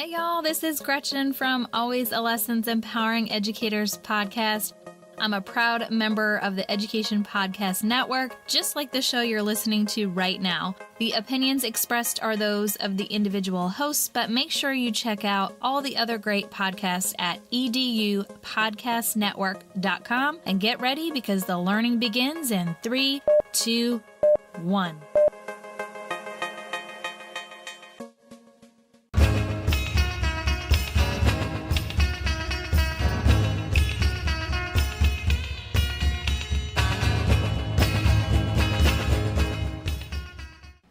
Hey y'all, this is Gretchen from Always a Lessons Empowering Educators podcast. I'm a proud member of the Education Podcast Network, just like the show you're listening to right now. The opinions expressed are those of the individual hosts, but make sure you check out all the other great podcasts at edupodcastnetwork.com and get ready because the learning begins in 3, 2, 1.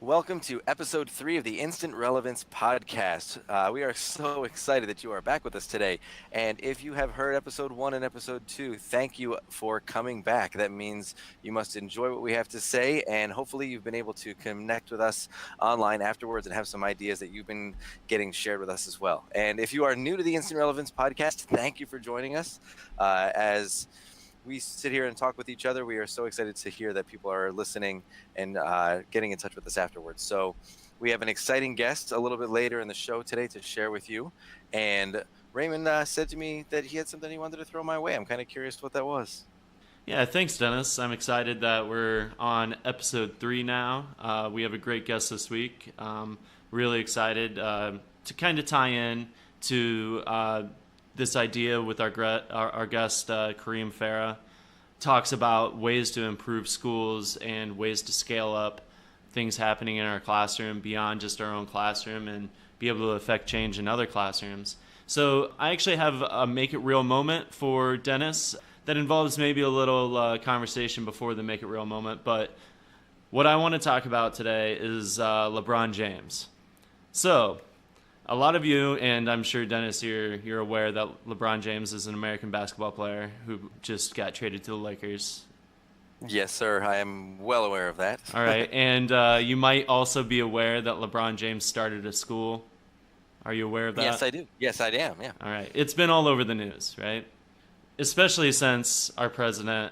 Welcome to episode 3 of the Instant Relevance Podcast. We are so excited that you are back with us today. And if you have heard episode 1 and episode 2, thank you for coming back. That means you must enjoy what we have to say, and hopefully you've been able to connect with us online afterwards and have some ideas that you've been getting shared with us as well. And if you are new to the Instant Relevance Podcast, thank you for joining us. As we sit here and talk with each other, we are so excited to hear that people are listening and getting in touch with us afterwards. So we have an exciting guest a little bit later in the show today to share with you. And Raymond said to me that he had something he wanted to throw my way. I'm kind of curious what that was. Yeah, thanks, Denis. I'm excited that we're on episode 3 now. We have a great guest this week. Really excited to kind of tie in to this idea with our guest, Kareem Farah, talks about ways to improve schools and ways to scale up things happening in our classroom beyond just our own classroom and be able to affect change in other classrooms. So I actually have a Make It Real moment for Denis that involves maybe a little conversation before the Make It Real moment. But what I want to talk about today is LeBron James. So a lot of you, and I'm sure, Denis, you're aware that LeBron James is an American basketball player who just got traded to the Lakers. Yes, sir. I am well aware of that. All right. And you might also be aware that LeBron James started a school. Are you aware of that? Yes, I do. Yes, I am, yeah. All right. It's been all over the news, right? Especially since our president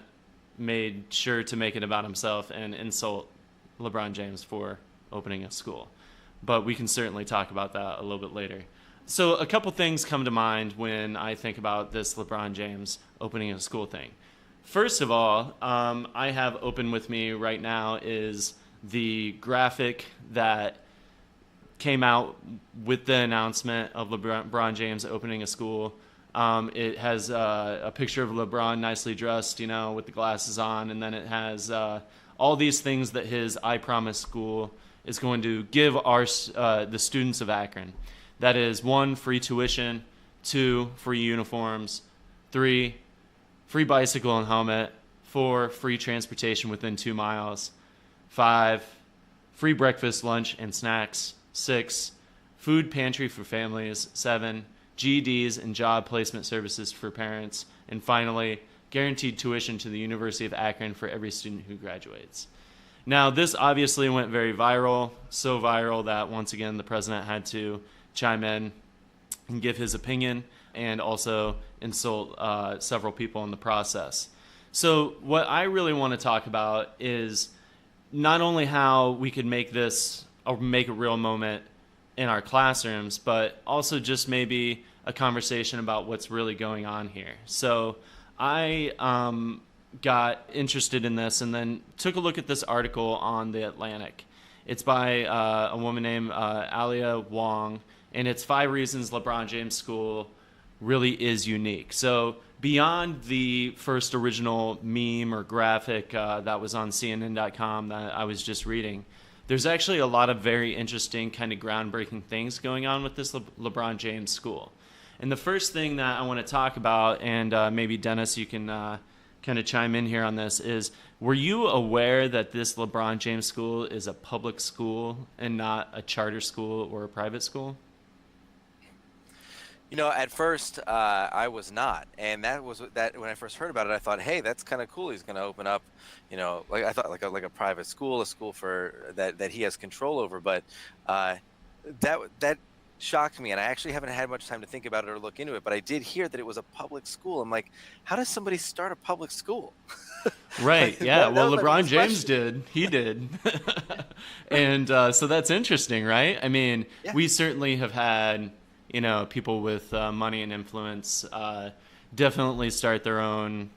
made sure to make it about himself and insult LeBron James for opening a school. But we can certainly talk about that a little bit later. So a couple things come to mind when I think about this LeBron James opening a school thing. First of all, I have open with me right now is the graphic that came out with the announcement of LeBron James opening a school. It has a picture of LeBron nicely dressed, with the glasses on, and then it has all these things that his I Promise school is going to give the students of Akron. That is 1, free tuition, 2, free uniforms, 3, free bicycle and helmet, 4, free transportation within 2 miles, 5, free breakfast, lunch, and snacks, 6, food pantry for families, 7, GEDs and job placement services for parents, and finally, guaranteed tuition to the University of Akron for every student who graduates. Now, this obviously went very viral, so viral that once again the president had to chime in and give his opinion and also insult several people in the process. So what I really want to talk about is not only how we could make this a Make It Real moment in our classrooms, but also just maybe a conversation about what's really going on here. So I got interested in this and then took a look at this article on The Atlantic. It's by a woman named Alia Wong, and it's 5 reasons LeBron James School really is unique. So beyond the first original meme or graphic that was on CNN.com that I was just reading, there's actually a lot of very interesting kind of groundbreaking things going on with this LeBron James School. And the first thing that I want to talk about, and maybe Denis, you can kind of chime in here on this, is were you aware that this LeBron James School is a public school and not a charter school or a private school? At first I was not, and that when I first heard about it, I thought, hey, that's kind of cool. He's going to open up, like I thought, like a private school, a school for that he has control over. But that shocked me, and I actually haven't had much time to think about it or look into it, but I did hear that it was a public school. I'm like, how does somebody start a public school? Right, yeah. Well, LeBron James did. He did. And so that's interesting, right? I mean, yeah. We certainly have had, people with money and influence definitely start their own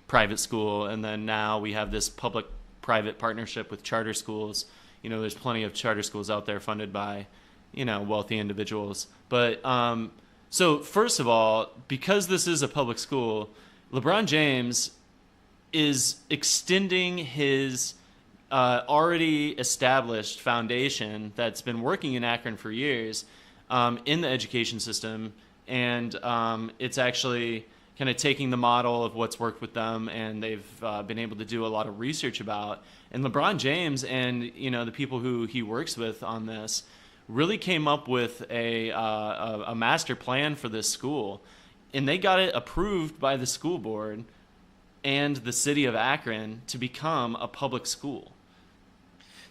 private school. And then now we have this public-private partnership with charter schools. There's plenty of charter schools out there funded by, wealthy individuals. But so first of all, because this is a public school, LeBron James is extending his already established foundation that's been working in Akron for years in the education system. And it's actually kind of taking the model of what's worked with them, and they've been able to do a lot of research about. And LeBron James and the people who he works with on this really came up with a master plan for this school, and they got it approved by the school board and the city of Akron to become a public school.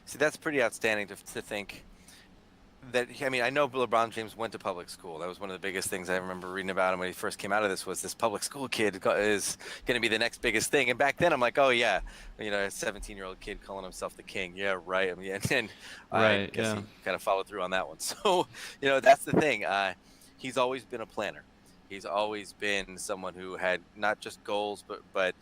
See, that's pretty outstanding to think. I know LeBron James went to public school. That was one of the biggest things I remember reading about him when he first came out of this, was this public school kid is going to be the next biggest thing. And back then I'm like, oh yeah, a 17-year-old kid calling himself the king. Yeah, right. And I guess he kind of followed through on that one. So, that's the thing. He's always been a planner. He's always been someone who had not just goals, but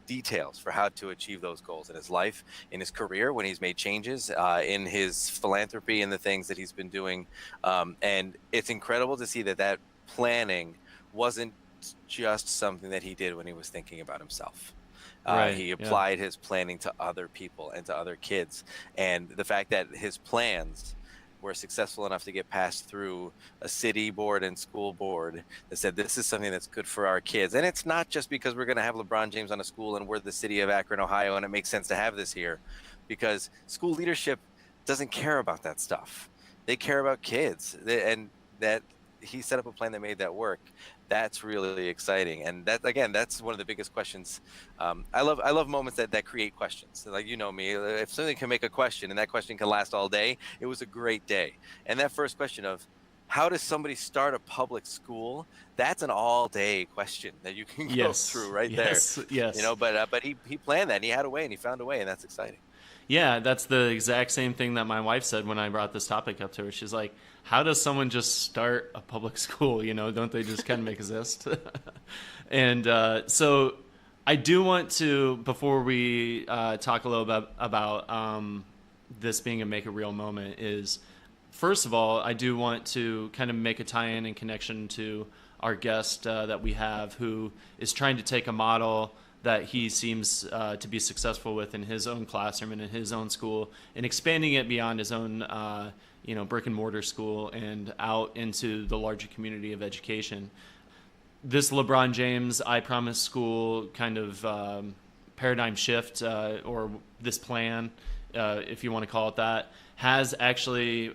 details for how to achieve those goals in his life, in his career, when he's made changes, in his philanthropy and the things that he's been doing. And it's incredible to see that planning wasn't just something that he did when he was thinking about himself. He applied his planning to other people and to other kids. And the fact that his plans were successful enough to get passed through a city board and school board that said this is something that's good for our kids. And it's not just because we're going to have LeBron James on a school and we're the city of Akron, Ohio, and it makes sense to have this here, because school leadership doesn't care about that stuff. They care about kids, and that he set up a plan that made that work. That's really exciting. And that's one of the biggest questions. I love moments that create questions. Like, me, if something can make a question and that question can last all day, it was a great day. And that first question of how does somebody start a public school? That's an all-day question that you can go through there. Yes. But he planned that, and he had a way, and he found a way, and that's exciting. Yeah, that's the exact same thing that my wife said when I brought this topic up to her. She's like, how does someone just start a public school? Don't they just kind of exist? And so I do want to, before we talk a little bit about this being a Make It Real moment, is first of all, I do want to kind of make a tie-in and connection to our guest that we have, who is trying to take a model that he seems to be successful with in his own classroom and in his own school, and expanding it beyond his own brick and mortar school and out into the larger community of education. This LeBron James I Promise School kind of paradigm shift, or this plan, if you want to call it that, has actually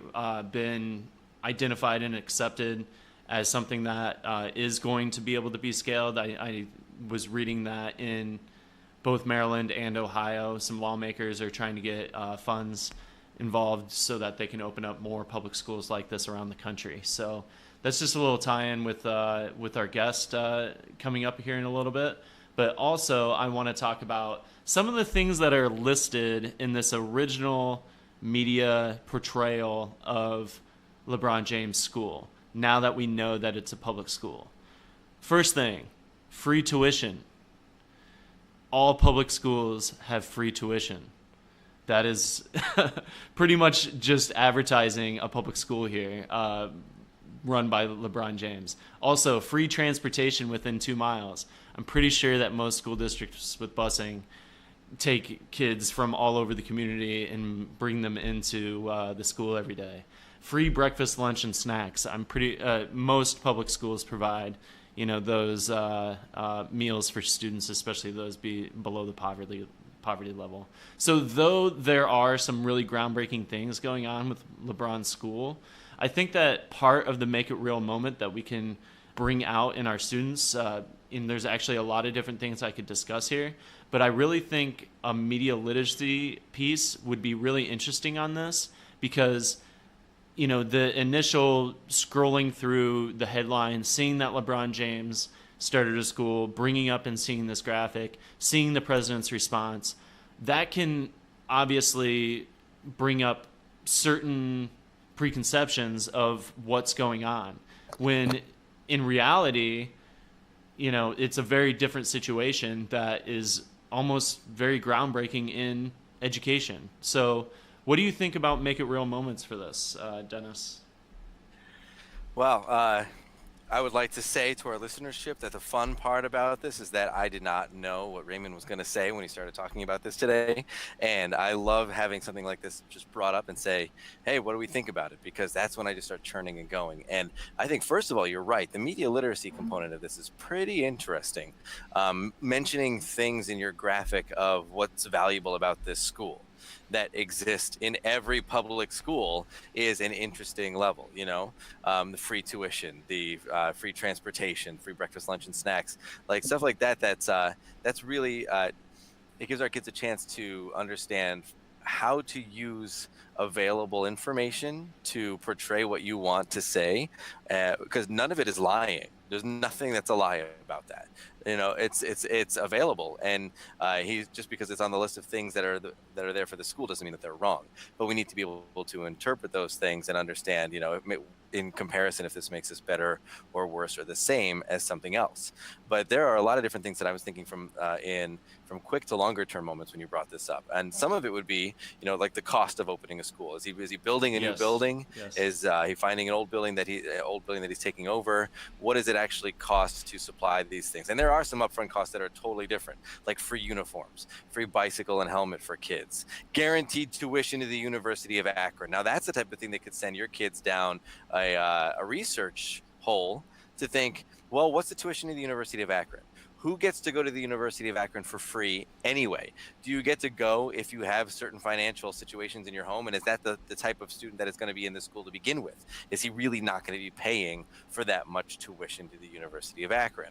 been identified and accepted as something that is going to be able to be scaled. I was reading that in both Maryland and Ohio, some lawmakers are trying to get funds involved so that they can open up more public schools like this around the country. So that's just a little tie-in with our guest coming up here in a little bit. But also I want to talk about some of the things that are listed in this original media portrayal of LeBron James' school, now that we know that it's a public school. First thing, free tuition. All public schools have free tuition. That is pretty much just advertising a public school here, run by LeBron James. Also, free transportation within 2 miles. I'm pretty sure that most school districts with busing take kids from all over the community and bring them into the school every day. Free breakfast, lunch, and snacks. Most public schools provide, those meals for students, especially those below the poverty level. So though there are some really groundbreaking things going on with LeBron's school, I think that part of the Make It Real moment that we can bring out in our students, and there's actually a lot of different things I could discuss here, but I really think a media literacy piece would be really interesting on this, because the initial scrolling through the headlines, seeing that LeBron James started a school, bringing up and seeing this graphic, seeing the president's response, that can obviously bring up certain preconceptions of what's going on, when in reality, it's a very different situation that is almost very groundbreaking in education. So what do you think about Make It Real moments for this, Denis? Well, I would like to say to our listenership that the fun part about this is that I did not know what Raymond was going to say when he started talking about this today. And I love having something like this just brought up and say, hey, what do we think about it? Because that's when I just start churning and going. And I think, first of all, you're right. The media literacy component of this is pretty interesting. Mentioning things in your graphic of what's valuable about this school that exist in every public school is an interesting level. The free tuition, the free transportation, free breakfast, lunch, and snacks, like stuff like that. That's really it gives our kids a chance to understand how to use available information to portray what you want to say, because none of it is lying. There's nothing that's a lie about that. It's available, and he's just because it's on the list of things that are there for the school doesn't mean that they're wrong. But we need to be able to interpret those things and understand, in comparison, if this makes us better or worse or the same as something else. But there are a lot of different things that I was thinking from quick to longer term moments when you brought this up, and some of it would be, like the cost of opening a school. Is he building a new building? Yes. Is he finding an old building that he's taking over? What does it actually cost to supply these things? And there are some upfront costs that are totally different, like free uniforms, free bicycle and helmet for kids, guaranteed tuition to the University of Akron. Now that's the type of thing that could send your kids down a research hole to think, well, what's the tuition to the University of Akron? Who gets to go to the University of Akron for free anyway? Do you get to go if you have certain financial situations in your home? And is that the type of student that is going to be in the school to begin with? Is he really not going to be paying for that much tuition to the University of Akron?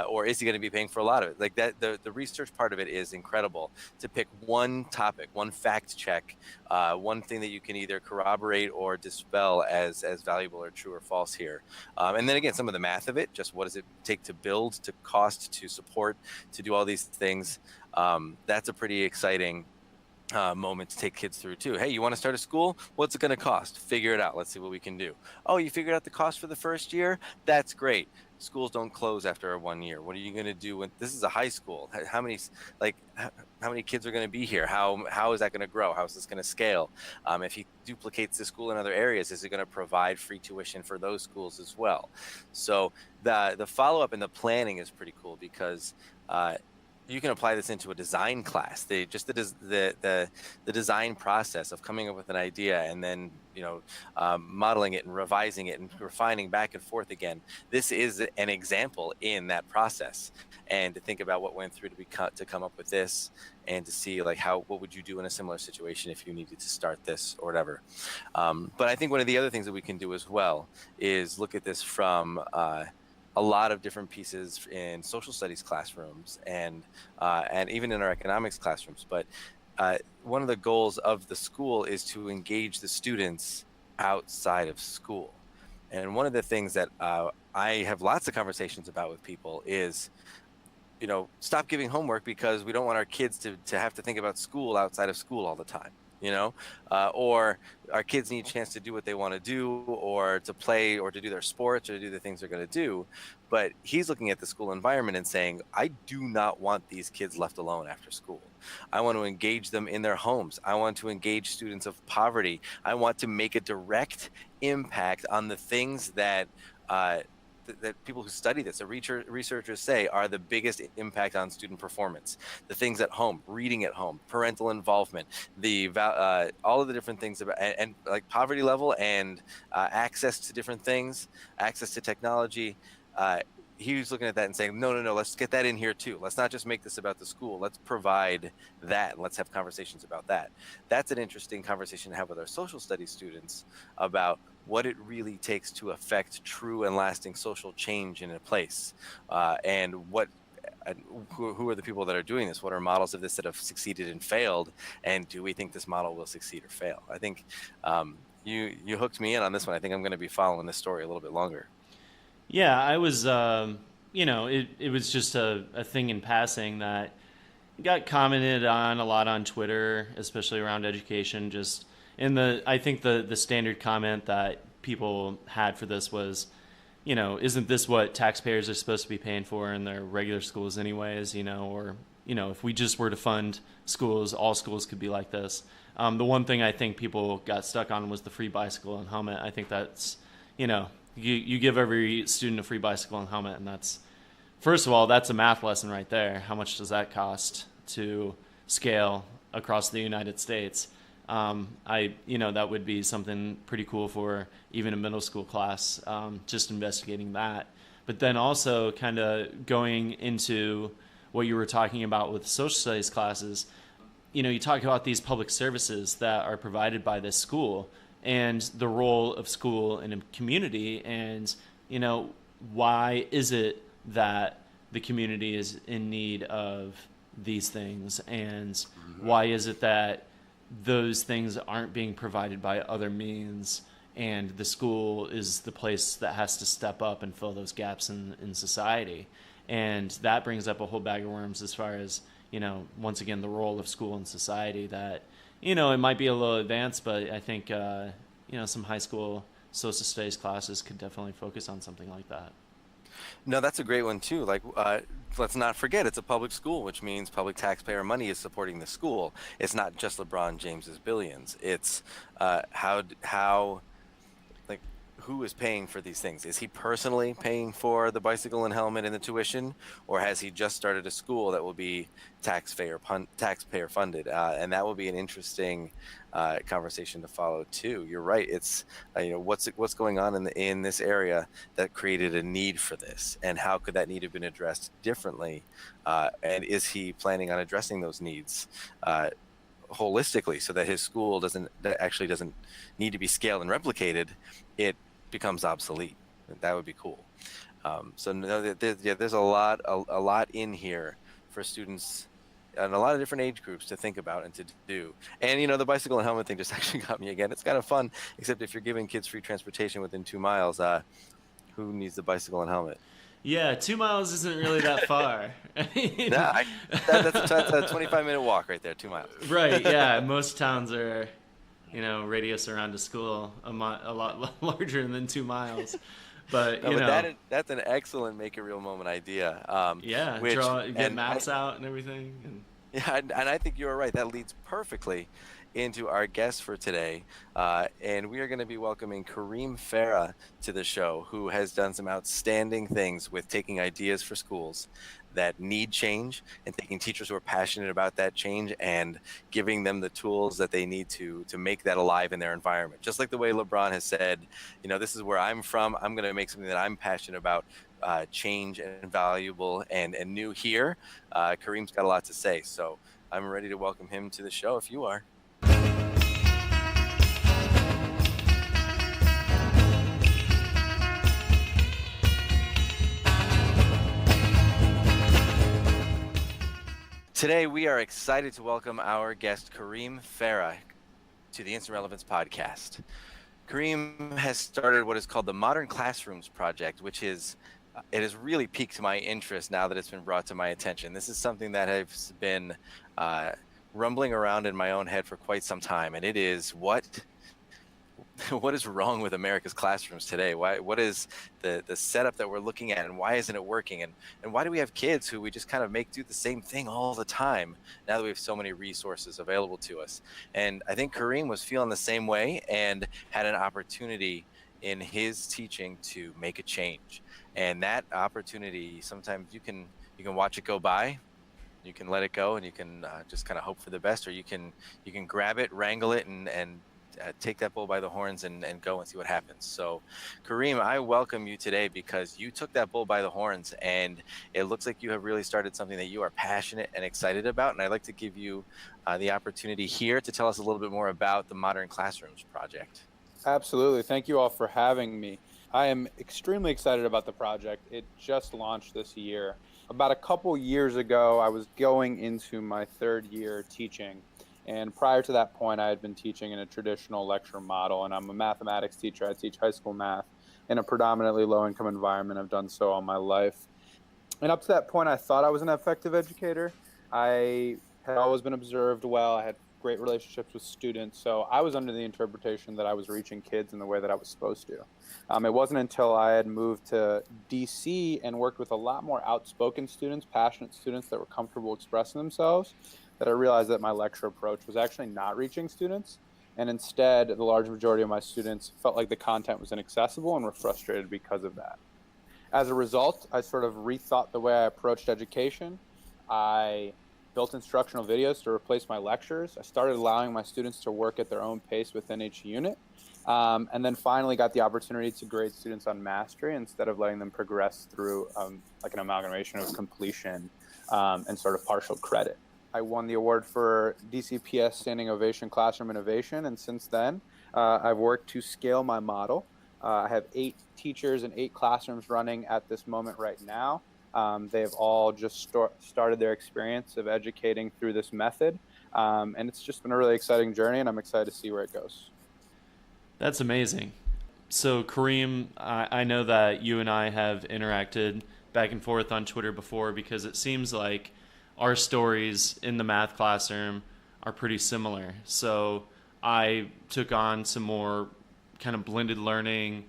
Or is he going to be paying for a lot of it? Like that, the research part of it is incredible. To pick one topic, one fact check, one thing that you can either corroborate or dispel as valuable or true or false here. And then again, some of the math of it, just what does it take to build, to cost, to support, to do all these things. That's a pretty exciting moment to take kids through too. Hey, you want to start a school? What's it going to cost? Figure it out. Let's see what we can do. Oh, you figured out the cost for the first year? That's great. Schools don't close after 1 year. What are you going to do when this is a high school? How many kids are going to be here? How is that going to grow? How is this going to scale? If he duplicates the school in other areas, is it going to provide free tuition for those schools as well? So the follow-up and the planning is pretty cool, because you can apply this into a design class. The design process of coming up with an idea and then modeling it and revising it and refining back and forth again. This is an example in that process. And to think about what went through to come up with this, and to see what would you do in a similar situation if you needed to start this or whatever. But I think one of the other things that we can do as well is look at this from a lot of different pieces in social studies classrooms and even in our economics classrooms. But one of the goals of the school is to engage the students outside of school. And one of the things that I have lots of conversations about with people is, stop giving homework because we don't want our kids to have to think about school outside of school all the time. Or our kids need a chance to do what they want to do, or to play, or to do their sports, or to do the things they're going to do. But he's looking at the school environment and saying, I do not want these kids left alone after school. I want to engage them in their homes. I want to engage students of poverty. I want to make a direct impact on the things that people who study this, the researchers say, are the biggest impact on student performance. The things at home, reading at home, parental involvement, all of the different things about, and like poverty level and access to different things, access to technology. He was looking at that and saying, no, let's get that in here too. Let's not just make this about the school. Let's provide that. Let's have conversations about that. That's an interesting conversation to have with our social studies students about what it really takes to affect true and lasting social change in a place, and who are the people that are doing this? What are models of this that have succeeded and failed? And do we think this model will succeed or fail? I think you hooked me in on this one. I think I'm going to be following this story a little bit longer. Yeah, I was, it was just a thing in passing that got commented on a lot on Twitter, especially around education, just, And I think the standard comment that people had for this was, isn't this what taxpayers are supposed to be paying for in their regular schools anyways, or, if we just were to fund schools, all schools could be like this. The one thing I think people got stuck on was the free bicycle and helmet. I think that's, you give every student a free bicycle and helmet, and that's, first of all, that's a math lesson right there. How much does that cost to scale across the United States? That would be something pretty cool for even a middle school class, just investigating that. But then also kind of going into what you were talking about with social studies classes, you talk about these public services that are provided by this school and the role of school in a community, and, why is it that the community is in need of these things, and why is it that those things aren't being provided by other means, and the school is the place that has to step up and fill those gaps in society. And that brings up a whole bag of worms as far as, once again, the role of school in society that, it might be a little advanced, but I think, some high school social studies classes could definitely focus on something like that. No, that's a great one too. Like, let's not forget, it's a public school, which means public taxpayer money is supporting the school. It's not just LeBron James's billions. It's who is paying for these things? Is he personally paying for the bicycle and helmet and the tuition, or has he just started a school that will be taxpayer funded? And that will be an interesting conversation to follow too. You're right. It's what's going on in this area that created a need for this, and how could that need have been addressed differently? And is he planning on addressing those needs holistically, so that his school doesn't need to be scaled and replicated? It becomes obsolete. That would be cool. So no, there's a lot in here for students and a lot of different age groups to think about and to do. And the bicycle and helmet thing just actually got me again. It's kind of fun, except if you're giving kids free transportation within 2 miles, who needs the bicycle and helmet? Yeah, 2 miles isn't really that far. Nah, that's a 25-minute walk right there, 2 miles. Right, yeah. Most towns are, radius around a school a lot larger than 2 miles. But, that's an excellent make a real moment idea. Get maps out and everything. Yeah, and I think you're right. That leads perfectly into our guest for today. And we are going to be welcoming Kareem Farah to the show, who has done some outstanding things with taking ideas for schools that need change and taking teachers who are passionate about that change and giving them the tools that they need to make that alive in their environment. Just like the way LeBron has said, this is where I'm from. I'm going to make something that I'm passionate about change and valuable and new here. Kareem's got a lot to say, so I'm ready to welcome him to the show if you are. Today, we are excited to welcome our guest, Kareem Farah, to the Instant Relevance Podcast. Kareem has started what is called the Modern Classrooms Project, which it has really piqued my interest now that it's been brought to my attention. This is something that has been rumbling around in my own head for quite some time, and it is what is wrong with America's classrooms today? What is the setup that we're looking at, and why isn't it working? And why do we have kids who we just kind of make do the same thing all the time now that we have so many resources available to us? And I think Kareem was feeling the same way and had an opportunity in his teaching to make a change. And that opportunity, sometimes you can watch it go by, you can let it go, and you can just kind of hope for the best, or you can grab it, wrangle it, and take that bull by the horns and go and see what happens. So, Kareem, I welcome you today because you took that bull by the horns, and it looks like you have really started something that you are passionate and excited about. And I'd like to give you the opportunity here to tell us a little bit more about the Modern Classrooms Project. Absolutely. Thank you all for having me. I am extremely excited about the project. It just launched this year. About a couple years ago, I was going into my third year teaching. And prior to that point, I had been teaching in a traditional lecture model, and I'm a mathematics teacher. I teach high school math in a predominantly low-income environment. I've done so all my life. And up to that point, I thought I was an effective educator. I had always been observed well. I had great relationships with students. So I was under the interpretation that I was reaching kids in the way that I was supposed to. It wasn't until I had moved to DC and worked with a lot more outspoken students, passionate students that were comfortable expressing themselves, that I realized that my lecture approach was actually not reaching students. And instead, the large majority of my students felt like the content was inaccessible and were frustrated because of that. As a result, I sort of rethought the way I approached education. I built instructional videos to replace my lectures. I started allowing my students to work at their own pace within each unit. And then finally got the opportunity to grade students on mastery instead of letting them progress through like an amalgamation of completion and sort of partial credit. I won the award for DCPS Standing Ovation Classroom Innovation, and since then, I've worked to scale my model. I have 8 teachers and 8 classrooms running at this moment right now. They've all just started their experience of educating through this method, and it's just been a really exciting journey, and I'm excited to see where it goes. That's amazing. So Kareem, I know that you and I have interacted back and forth on Twitter before, because it seems like our stories in the math classroom are pretty similar. So I took on some more kind of blended learning,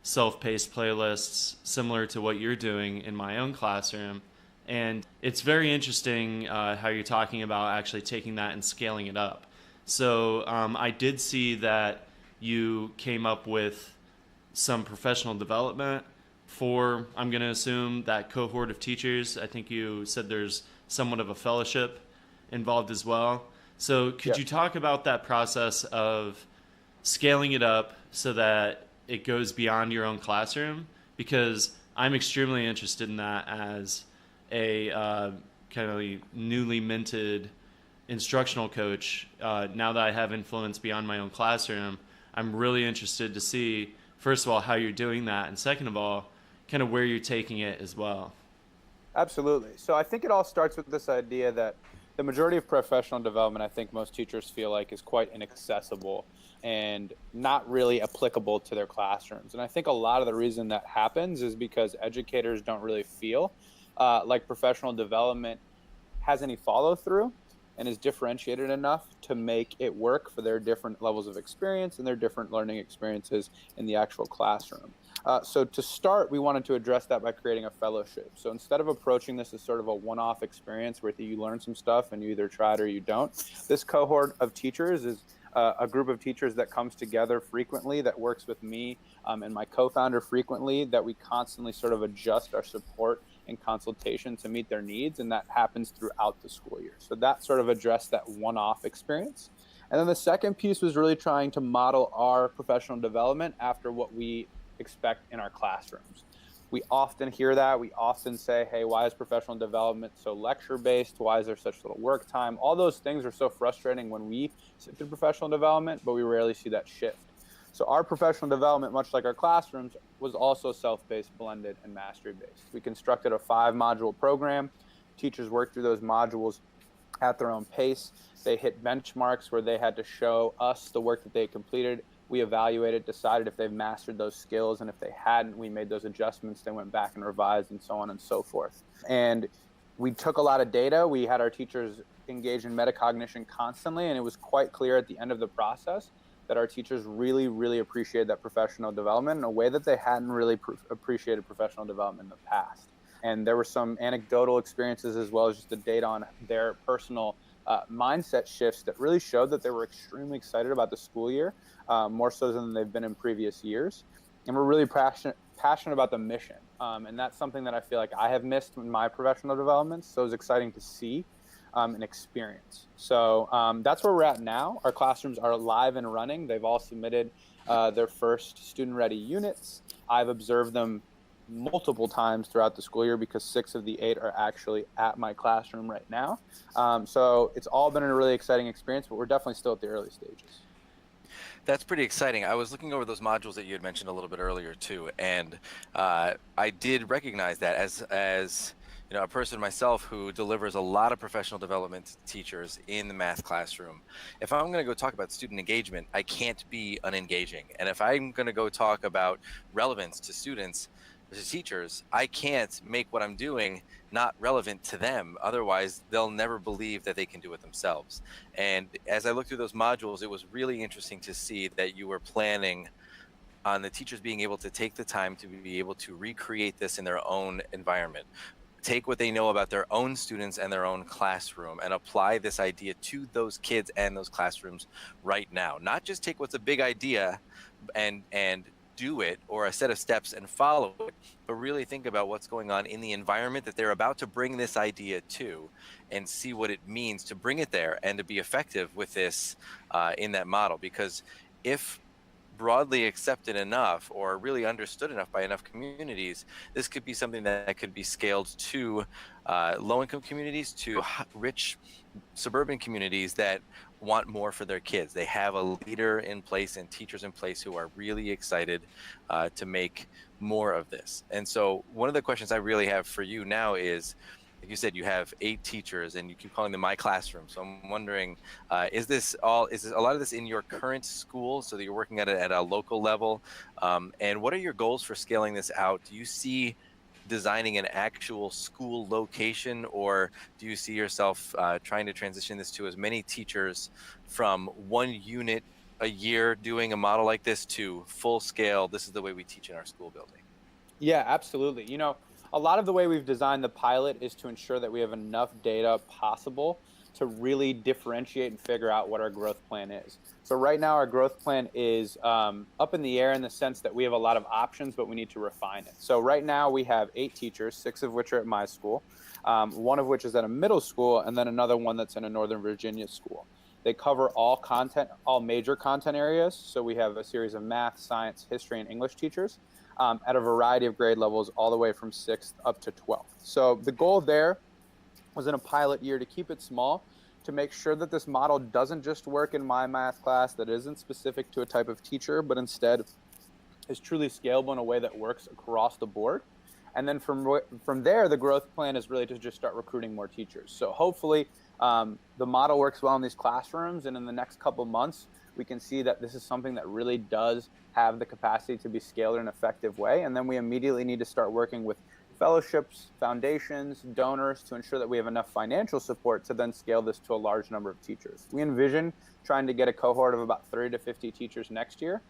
self-paced playlists similar to what you're doing in my own classroom. And it's very interesting how you're talking about actually taking that and scaling it up. So I did see that you came up with some professional development for, I'm going to assume, that cohort of teachers. I think you said there's somewhat of a fellowship involved as well. So could you talk about that process of scaling it up so that it goes beyond your own classroom? Because I'm extremely interested in that as a kind of newly minted instructional coach. Now that I have influence beyond my own classroom, I'm really interested to see, first of all, how you're doing that, and second of all, kind of where you're taking it as well. Absolutely. So I think it all starts with this idea that the majority of professional development, I think most teachers feel like, is quite inaccessible and not really applicable to their classrooms. And I think a lot of the reason that happens is because educators don't really feel like professional development has any follow through and is differentiated enough to make it work for their different levels of experience and their different learning experiences in the actual classroom. So to start, we wanted to address that by creating a fellowship. So instead of approaching this as sort of a one-off experience where you learn some stuff and you either try it or you don't, this cohort of teachers is a group of teachers that comes together frequently, that works with me and my co-founder frequently, that we constantly sort of adjust our support and consultation to meet their needs, and that happens throughout the school year. So that sort of addressed that one-off experience. And then the second piece was really trying to model our professional development after what we expect in our classrooms. We often hear that. We often say, hey, why is professional development so lecture-based? Why is there such little work time? All those things are so frustrating when we sit through professional development, but we rarely see that shift. So our professional development, much like our classrooms, was also self-paced, blended, and mastery-based. We constructed a 5-module program. Teachers worked through those modules at their own pace. They hit benchmarks where they had to show us the work that they completed. We evaluated, decided if they've mastered those skills, and if they hadn't, we made those adjustments, then went back and revised, and so on and so forth. And we took a lot of data. We had our teachers engage in metacognition constantly, and it was quite clear at the end of the process that our teachers really, really appreciated that professional development in a way that they hadn't really appreciated professional development in the past. And there were some anecdotal experiences as well as just the data on their personal mindset shifts that really showed that they were extremely excited about the school year, more so than they've been in previous years. And we're really passionate about the mission. And that's something that I feel like I have missed in my professional development. So it's exciting to see and experience. So that's where we're at now. Our classrooms are live and running. They've all submitted their first student-ready units. I've observed them multiple times throughout the school year because 6 of the 8 are actually at my classroom right now. So it's all been a really exciting experience, but we're definitely still at the early stages. That's pretty exciting. I was looking over those modules that you had mentioned a little bit earlier too, and I did recognize that as you know, a person myself who delivers a lot of professional development to teachers in the math classroom. If I'm going to go talk about student engagement, I can't be unengaging. And if I'm going to go talk about relevance to students, as teachers, I can't make what I'm doing not relevant to them. Otherwise, they'll never believe that they can do it themselves. And as I looked through those modules, it was really interesting to see that you were planning on the teachers being able to take the time to be able to recreate this in their own environment, take what they know about their own students and their own classroom and apply this idea to those kids and those classrooms right now. Not just take what's a big idea and do it, or a set of steps and follow it, but really think about what's going on in the environment that they're about to bring this idea to, and see what it means to bring it there and to be effective with this in that model. Because if broadly accepted enough or really understood enough by enough communities, this could be something that could be scaled to low-income communities, to rich suburban communities that want more for their kids. They have a leader in place and teachers in place who are really excited to make more of this. And so one of the questions I really have for you now is, like you said, you have 8 teachers and you keep calling them My Classroom. So I'm wondering, is this a lot of this in your current school, so that you're working at a local level? And what are your goals for scaling this out? Do you see designing an actual school location, or do you see yourself trying to transition this to as many teachers from one unit a year doing a model like this to full scale, this is the way we teach in our school building? Yeah, absolutely. You know, a lot of the way we've designed the pilot is to ensure that we have enough data possible to really differentiate and figure out what our growth plan is. So right now our growth plan is up in the air in the sense that we have a lot of options, but we need to refine it. So right now we have 8 teachers, 6 of which are at my school, 1 of which is at a middle school, and then another one that's in a Northern Virginia school. They cover all major content areas. So we have a series of math, science, history, and English teachers at a variety of grade levels, all the way from 6th up to 12th. So the goal there was, in a pilot year, to keep it small, to make sure that this model doesn't just work in my math class, that isn't specific to a type of teacher, but instead is truly scalable in a way that works across the board. And then from there, the growth plan is really to just start recruiting more teachers. So hopefully the model works well in these classrooms, and in the next couple months, we can see that this is something that really does have the capacity to be scaled in an effective way. And then we immediately need to start working with fellowships, foundations, donors, to ensure that we have enough financial support to then scale this to a large number of teachers. We envision trying to get a cohort of about 30 to 50 teachers next year.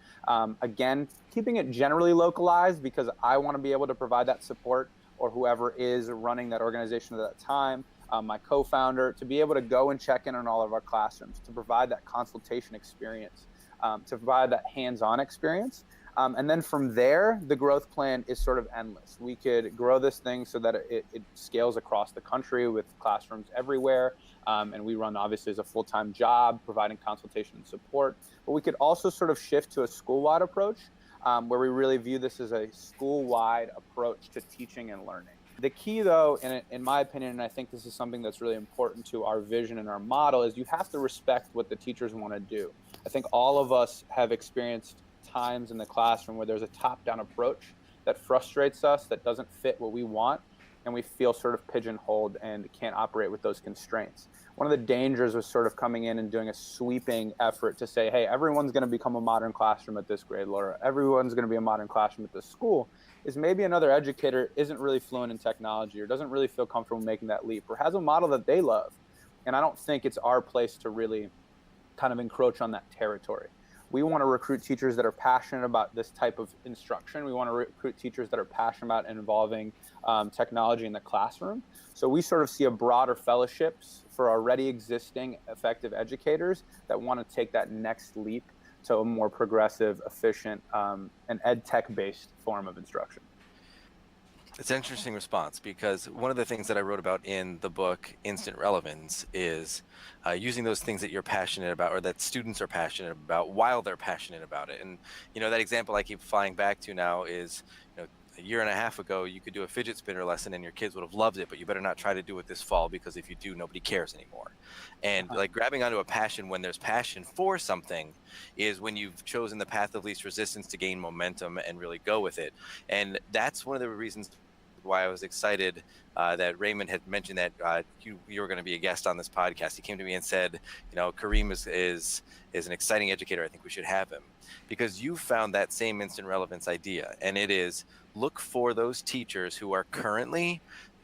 Again, keeping it generally localized, because I want to be able to provide that support, or whoever is running that organization at that time, my co-founder, to be able to go and check in on all of our classrooms, to provide that consultation experience, to provide that hands-on experience. And then from there, the growth plan is sort of endless. We could grow this thing so that it scales across the country with classrooms everywhere. And we run, obviously, as a full-time job, providing consultation and support. But we could also sort of shift to a school-wide approach, where we really view this as a school-wide approach to teaching and learning. The key, though, in my opinion, and I think this is something that's really important to our vision and our model, is you have to respect what the teachers want to do. I think all of us have experienced times in the classroom where there's a top-down approach that frustrates us, that doesn't fit what we want, and we feel sort of pigeonholed and can't operate with those constraints. One of the dangers was sort of coming in and doing a sweeping effort to say, hey, everyone's going to become a modern classroom at this grade level, or everyone's going to be a modern classroom at this school, is maybe another educator isn't really fluent in technology, or doesn't really feel comfortable making that leap, or has a model that they love. And I don't think it's our place to really kind of encroach on that territory. We want to recruit teachers that are passionate about this type of instruction. We want to recruit teachers that are passionate about involving technology in the classroom. So we sort of see a broader fellowships for already existing effective educators that want to take that next leap to a more progressive, efficient, and ed tech-based form of instruction. It's an interesting response, because one of the things that I wrote about in the book Instant Relevance is using those things that you're passionate about, or that students are passionate about, while they're passionate about it. And that example I keep flying back to now is, a year and a half ago, you could do a fidget spinner lesson and your kids would have loved it, but you better not try to do it this fall, because if you do, nobody cares anymore. And like grabbing onto a passion when there's passion for something is when you've chosen the path of least resistance to gain momentum and really go with it. And that's one of the reasons why I was excited that Raymond had mentioned that you were going to be a guest on this podcast. He came to me and said, Kareem is an exciting educator. I think we should have him, because you found that same instant relevance idea, and it is look for those teachers who are currently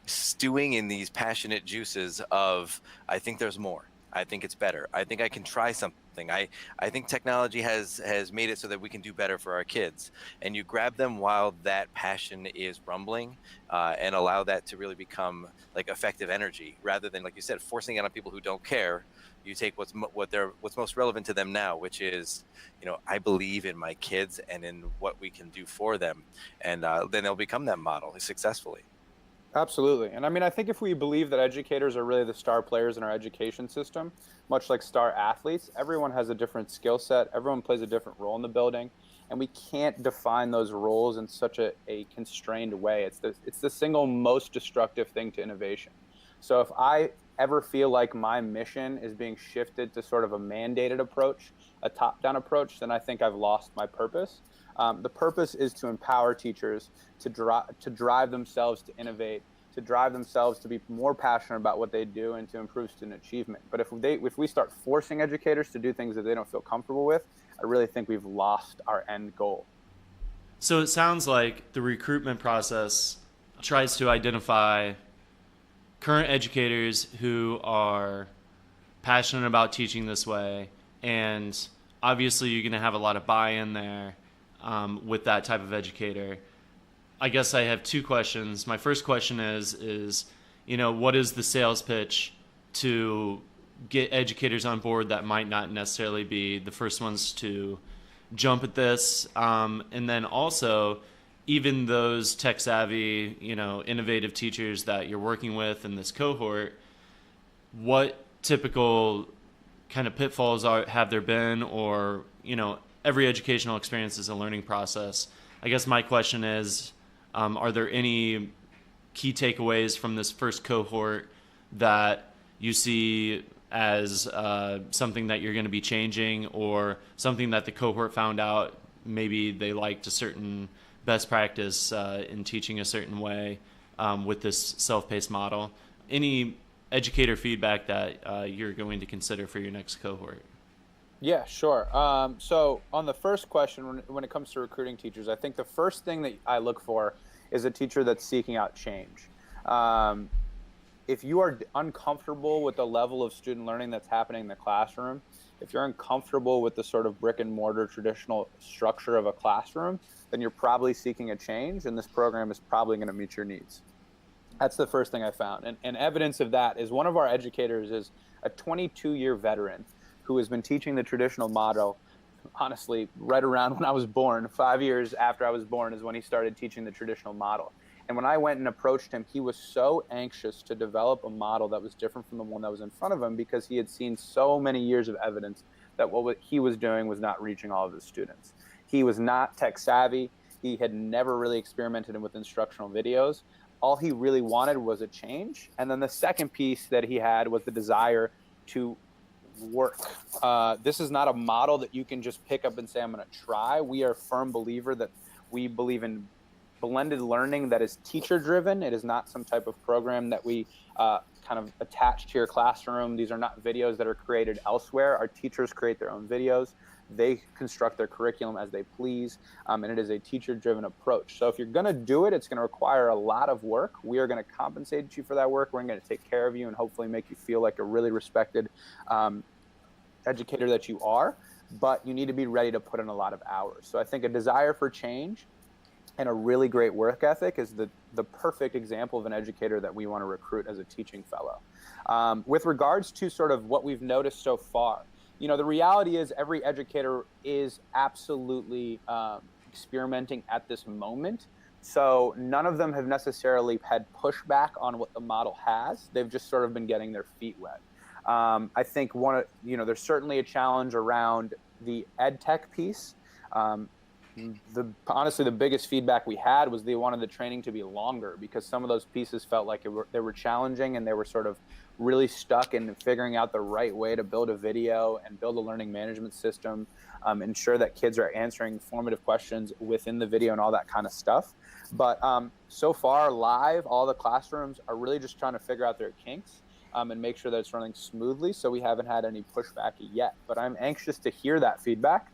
stewing in these passionate juices of, I think there's more. I think it's better. I think I can try something. I think technology has made it so that we can do better for our kids. And you grab them while that passion is rumbling, and allow that to really become like effective energy, rather than, like you said, forcing it on people who don't care. You take what's most relevant to them now, which is, I believe in my kids and in what we can do for them, and then they'll become that model successfully. Absolutely. And I mean, I think if we believe that educators are really the star players in our education system, much like star athletes, everyone has a different skill set. Everyone plays a different role in the building. And we can't define those roles in such a constrained way. It's the single most destructive thing to innovation. So if I ever feel like my mission is being shifted to sort of a mandated approach, a top-down approach, then I think I've lost my purpose. The purpose is to empower teachers to drive themselves to innovate, to drive themselves to be more passionate about what they do, and to improve student achievement. But if we start forcing educators to do things that they don't feel comfortable with, I really think we've lost our end goal. So it sounds like the recruitment process tries to identify current educators who are passionate about teaching this way, and obviously you're going to have a lot of buy-in there with that type of educator. I guess I have two questions. My first question is what is the sales pitch to get educators on board that might not necessarily be the first ones to jump at this? And then also, even those tech savvy, innovative teachers that you're working with in this cohort, what typical kind of pitfalls have there been? Or, every educational experience is a learning process. I guess my question is, are there any key takeaways from this first cohort that you see as something that you're going to be changing, or something that the cohort found out maybe they liked a certain best practice in teaching a certain way with this self-paced model? Any educator feedback that you're going to consider for your next cohort? Yeah, sure. So on the first question, when it comes to recruiting teachers, I think the first thing that I look for is a teacher that's seeking out change. If you are uncomfortable with the level of student learning that's happening in the classroom, if you're uncomfortable with the sort of brick and mortar traditional structure of a classroom, then you're probably seeking a change, and this program is probably going to meet your needs. That's the first thing I found. And evidence of that is one of our educators is a 22-year veteran who has been teaching the traditional model, honestly, right around when I was born. 5 years after I was born is when he started teaching the traditional model. And when I went and approached him, he was so anxious to develop a model that was different from the one that was in front of him, because he had seen so many years of evidence that what he was doing was not reaching all of his students. He was not tech savvy. He had never really experimented with instructional videos. All he really wanted was a change. And then the second piece that he had was the desire to work. This is not a model that you can just pick up and say, I'm going to try. We are a firm believer that we believe in blended learning that is teacher driven. It is not some type of program that we kind of attach to your classroom. These are not videos that are created elsewhere. Our teachers create their own videos. They construct their curriculum as they please, and it is a teacher-driven approach. So if you're going to do it, it's going to require a lot of work. We are going to compensate you for that work. We're going to take care of you and hopefully make you feel like a really respected educator that you are, but you need to be ready to put in a lot of hours. So I think a desire for change and a really great work ethic is the perfect example of an educator that we want to recruit as a teaching fellow. With regards to sort of what we've noticed so far, the reality is every educator is absolutely experimenting at this moment. So none of them have necessarily had pushback on what the model has. They've just sort of been getting their feet wet. I think there's certainly a challenge around the ed tech piece. Honestly, the biggest feedback we had was they wanted the training to be longer, because some of those pieces felt like they were challenging, and they were sort of really stuck in figuring out the right way to build a video and build a learning management system, ensure that kids are answering formative questions within the video and all that kind of stuff. But so far live, all the classrooms are really just trying to figure out their kinks and make sure that it's running smoothly. So we haven't had any pushback yet, but I'm anxious to hear that feedback.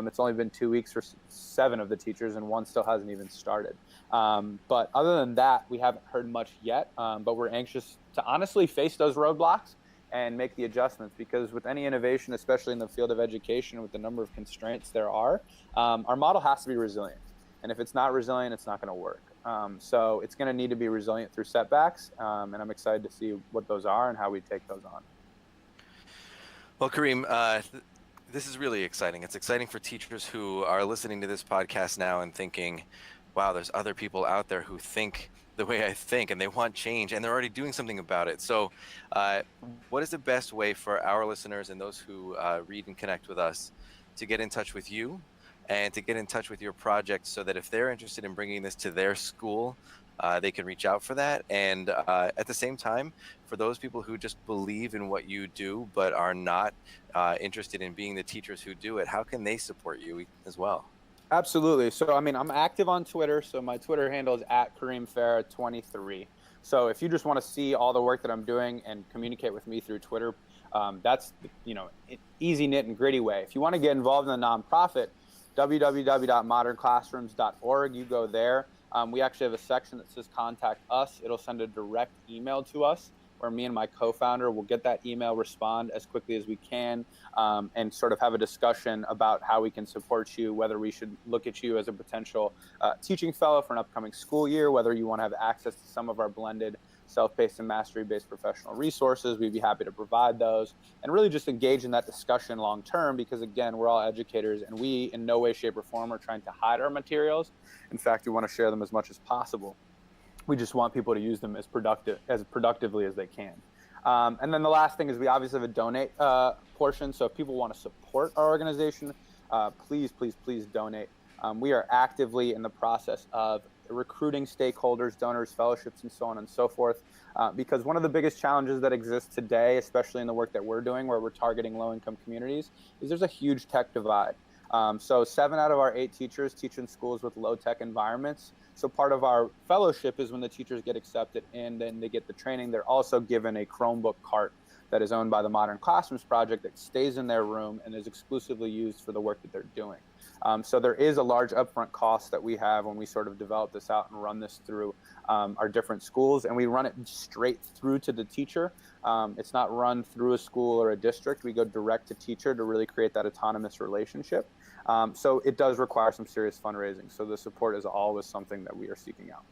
It's only been 2 weeks for 7 of the teachers, and 1 still hasn't even started. But other than that, we haven't heard much yet, but we're anxious to honestly face those roadblocks and make the adjustments, because with any innovation, especially in the field of education, with the number of constraints there are, our model has to be resilient. And if it's not resilient, it's not going to work. So it's going to need to be resilient through setbacks, and I'm excited to see what those are and how we take those on. Well, Kareem, this is really exciting. It's exciting for teachers who are listening to this podcast now and thinking, wow, there's other people out there who think the way I think, and they want change, and they're already doing something about it. So what is the best way for our listeners and those who read and connect with us to get in touch with you and to get in touch with your project, so that if they're interested in bringing this to their school, they can reach out for that? And at the same time, for those people who just believe in what you do but are not interested in being the teachers who do it, how can they support you as well? Absolutely. So, I'm active on Twitter. So my Twitter handle is @Kareem Farah 23. So if you just want to see all the work that I'm doing and communicate with me through Twitter, that's, easy, knit, and gritty way. If you want to get involved in the nonprofit, www.modernclassrooms.org, you go there. We actually have a section that says contact us. It'll send a direct email to us, where me and my co-founder will get that email, respond as quickly as we can, and sort of have a discussion about how we can support you, whether we should look at you as a potential teaching fellow for an upcoming school year, whether you want to have access to some of our blended self-paced and mastery-based professional resources. We'd be happy to provide those, and really just engage in that discussion long term, because again, we're all educators, and we in no way, shape, or form are trying to hide our materials. In fact, we want to share them as much as possible. We just want people to use them as productively as they can. And then the last thing is we obviously have a donate portion. So if people want to support our organization, please donate. We are actively in the process of recruiting stakeholders, donors, fellowships, and so on and so forth. Because one of the biggest challenges that exists today, especially in the work that we're doing, where we're targeting low-income communities, is there's a huge tech divide. So 7 out of our 8 teachers teach in schools with low-tech environments. So part of our fellowship is when the teachers get accepted in, then they get the training, they're also given a Chromebook cart that is owned by the Modern Classrooms Project that stays in their room and is exclusively used for the work that they're doing. So there is a large upfront cost that we have when we sort of develop this out and run this through our different schools, and we run it straight through to the teacher. It's not run through a school or a district. We go direct to teacher to really create that autonomous relationship. So it does require some serious fundraising. So the support is always something that we are seeking out.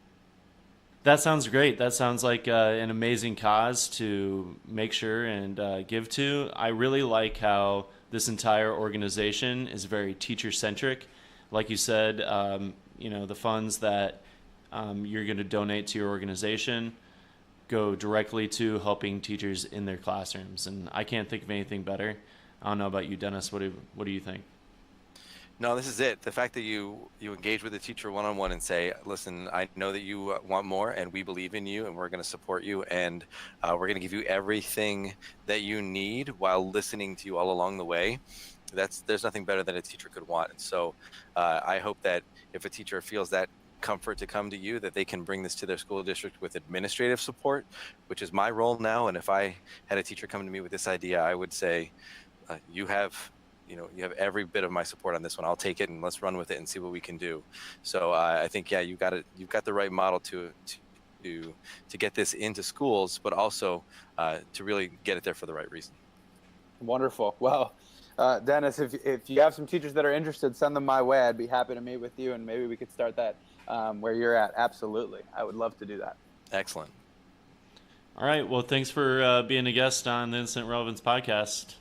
That sounds great. That sounds like an amazing cause to make sure and give to. I really like how this entire organization is very teacher-centric. Like you said, the funds that you're going to donate to your organization go directly to helping teachers in their classrooms. And I can't think of anything better. I don't know about you, Dennis. What do you think? No, this is it. The fact that you engage with the teacher one-on-one and say, listen, I know that you want more, and we believe in you, and we're going to support you, and we're going to give you everything that you need while listening to you all along the way. There's nothing better than a teacher could want. And so I hope that if a teacher feels that comfort to come to you, that they can bring this to their school district with administrative support, which is my role now. And if I had a teacher come to me with this idea, I would say, you have every bit of my support on this one. I'll take it, and let's run with it and see what we can do. So I think, yeah, you've got the right model to get this into schools, but also to really get it there for the right reason. Wonderful. Well, Dennis, if you have some teachers that are interested, send them my way. I'd be happy to meet with you, and maybe we could start that where you're at. Absolutely. I would love to do that. Excellent. All right. Well, thanks for being a guest on the Instant Relevance Podcast.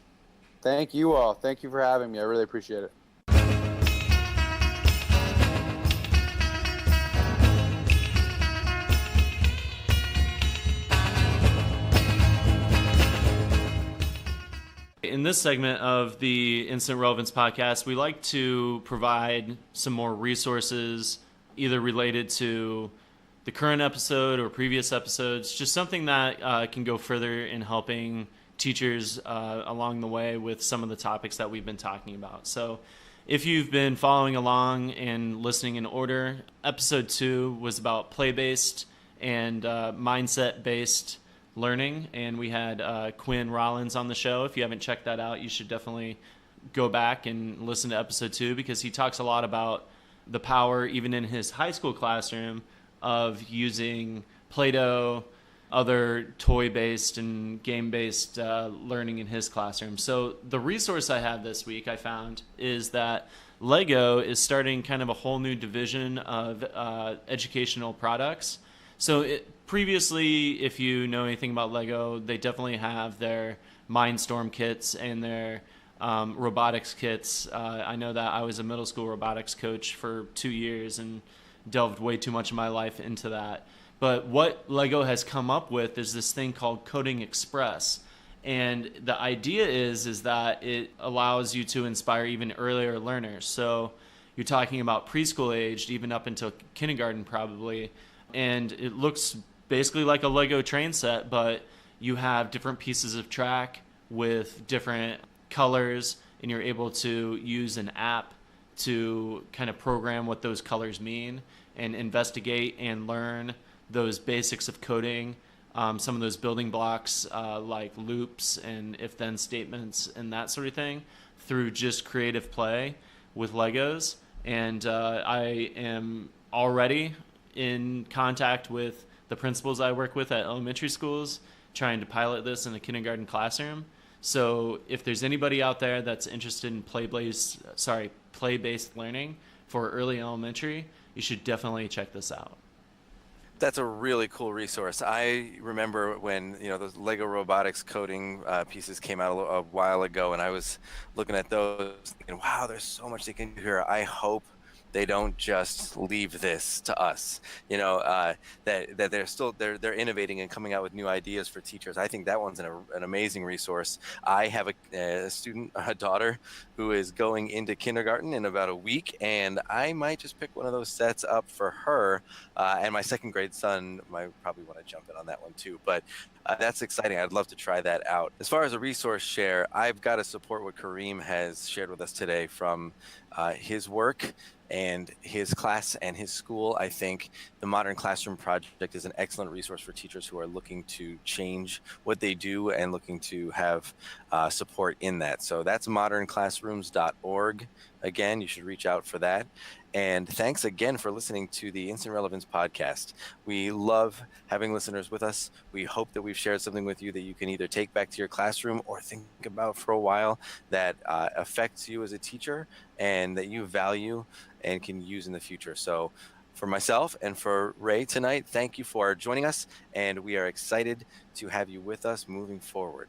Thank you all. Thank you for having me. I really appreciate it. In this segment of the Instant Relevance Podcast, we like to provide some more resources, either related to the current episode or previous episodes, just something that can go further in helping teachers along the way with some of the topics that we've been talking about. So if you've been following along and listening in order, episode 2 was about play-based and mindset-based learning, and we had Quinn Rollins on the show. If you haven't checked that out, you should definitely go back and listen to episode 2, because he talks a lot about the power, even in his high school classroom, of using Play-Doh, other toy-based and game-based learning in his classroom. So the resource I have this week, I found, is that Lego is starting kind of a whole new division of educational products. So previously, if you know anything about Lego, they definitely have their Mindstorm kits and their robotics kits. I know that I was a middle school robotics coach for 2 years and delved way too much of my life into that. But what Lego has come up with is this thing called Coding Express. And the idea is that it allows you to inspire even earlier learners. So you're talking about preschool aged, even up until kindergarten probably. And it looks basically like a Lego train set, but you have different pieces of track with different colors, and you're able to use an app to kind of program what those colors mean and investigate and learn those basics of coding, some of those building blocks like loops and if-then statements and that sort of thing, through just creative play with Legos. And I am already in contact with the principals I work with at elementary schools, trying to pilot this in a kindergarten classroom. So if there's anybody out there that's interested in play-based learning for early elementary, you should definitely check this out. That's a really cool resource. I remember when those Lego robotics coding pieces came out a while ago, and I was looking at those thinking, wow, there's so much they can do here. I hope they don't just leave this to us, that they're innovating and coming out with new ideas for teachers. I think that one's an amazing resource. I have a student, a daughter, who is going into kindergarten in about a week, and I might just pick one of those sets up for her. And my second grade son might probably want to jump in on that one too. But that's exciting. I'd love to try that out. As far as a resource share, I've got to support what Kareem has shared with us today from his work and his class and his school. I think the Modern Classroom Project is an excellent resource for teachers who are looking to change what they do and looking to have support in that. So that's modernclassrooms.org. Again, you should reach out for that. And thanks again for listening to the Instant Relevance Podcast. We love having listeners with us. We hope that we've shared something with you that you can either take back to your classroom or think about for a while that affects you as a teacher and that you value and can use in the future. So for myself and for Ray tonight, thank you for joining us, and we are excited to have you with us moving forward.